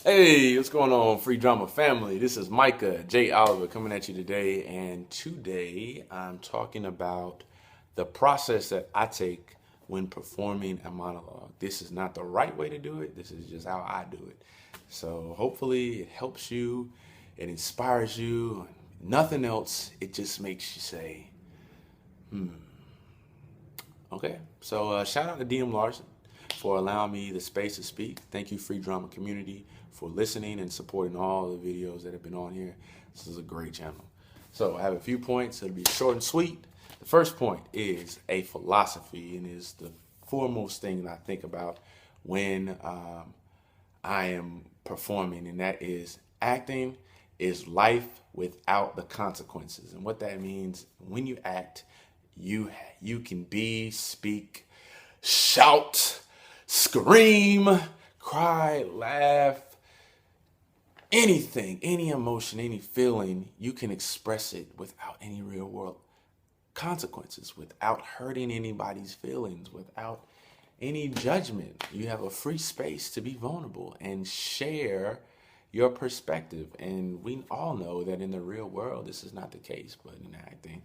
Hey, what's going on, Freedrama family? This is Micah J. Oliver coming at you today, and today I'm talking about the process that I take when performing a monologue. This is not the right way to do it, this is just how I do it. So hopefully it helps you, it inspires you, nothing else, it just makes you say, okay. So shout out to DM Larson for allowing me the space to speak. Thank you, Free Drama community, for listening and supporting all the videos that have been on here. This is a great channel. So I have a few points. It'll be short and sweet. The first point is a philosophy and is the foremost thing that I think about when I am performing, and that is acting is life without the consequences. And what that means, when you act, you can be, speak, shout, scream, cry, laugh, anything, any emotion, any feeling, you can express it without any real world consequences, without hurting anybody's feelings, without any judgment. You have a free space to be vulnerable and share your perspective. And we all know that in the real world, this is not the case, but in acting,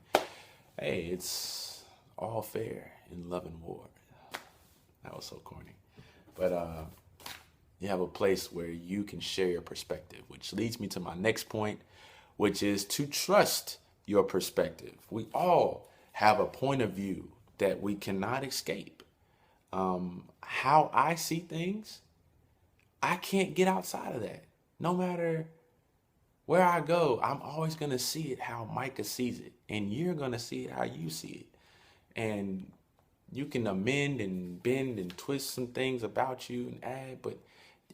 hey, it's all fair in love and war. That was so corny. But you have a place where you can share your perspective, which leads me to my next point, which is to trust your perspective. We all have a point of view that we cannot escape. How I see things, I can't get outside of that. No matter where I go, I'm always going to see it how Micah sees it, and you're going to see it how you see it. And you can amend and bend and twist some things about you and add, but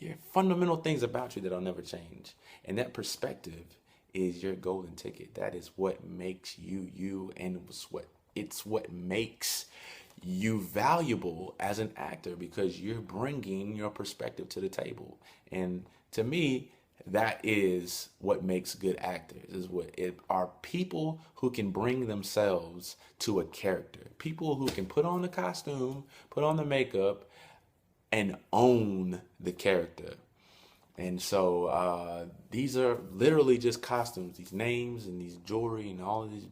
there are fundamental things about you that'll never change. And that perspective is your golden ticket. That is what makes you you, and it's what makes you valuable as an actor, because you're bringing your perspective to the table. And to me, that is what makes good actors, is what it are people who can bring themselves to a character, people who can put on the costume, put on the makeup, and own the character. And so these are literally just costumes, these names and these jewelry and all of these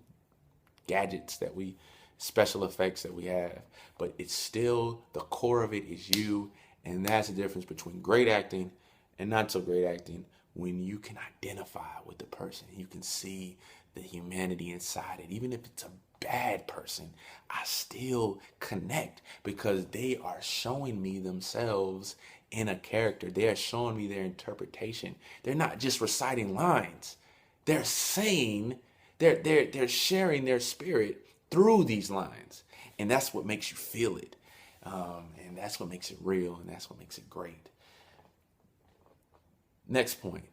gadgets that we, special effects that we have, but it's still, the core of it is you. And that's the difference between great acting and not so great acting. When you can identify with the person, you can see the humanity inside it. Even if it's a bad person, I still connect because they are showing me themselves in a character. They are showing me their interpretation. They're not just reciting lines. They're saying, they're sharing their spirit through these lines. And that's what makes you feel it. And that's what makes it real, and that's what makes it great. Next point,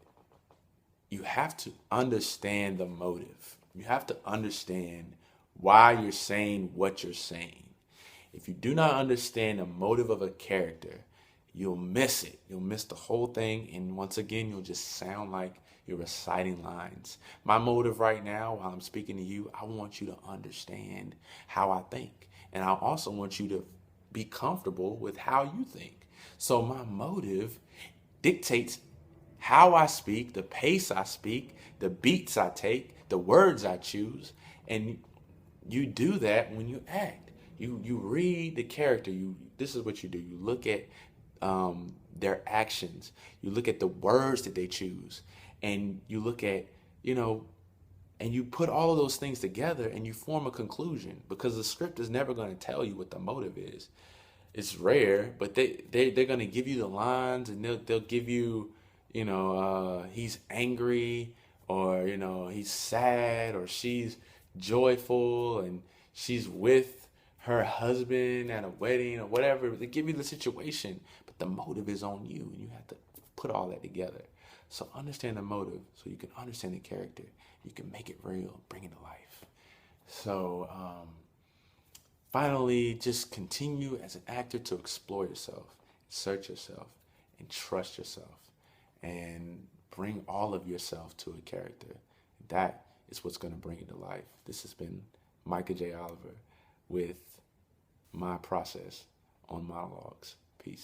you have to understand the motive. You have to understand why you're saying what you're saying. If you do not understand the motive of a character, you'll miss it. You'll miss the whole thing. And once again, you'll just sound like you're reciting lines. My motive right now, while I'm speaking to you, I want you to understand how I think. And I also want you to be comfortable with how you think. So my motive dictates how I speak, the pace I speak, the beats I take, the words I choose. And you do that when you act. You read the character. This is what you do. You look at their actions. You look at the words that they choose, and you look at, and you put all of those things together and you form a conclusion, because the script is never going to tell you what the motive is. It's rare, but they're going to give you the lines, and they'll give you, he's angry, or he's sad, or she's joyful and she's with her husband at a wedding, or whatever. They give you the situation, but the motive is on you, and you have to put all that together. So understand the motive so you can understand the character. You can make it real, bring it to life. So finally, just continue as an actor to explore yourself, search yourself, and trust yourself, and bring all of yourself to a character. That is what's going to bring it to life. This has been Micah J. Oliver with my process on monologues. Peace.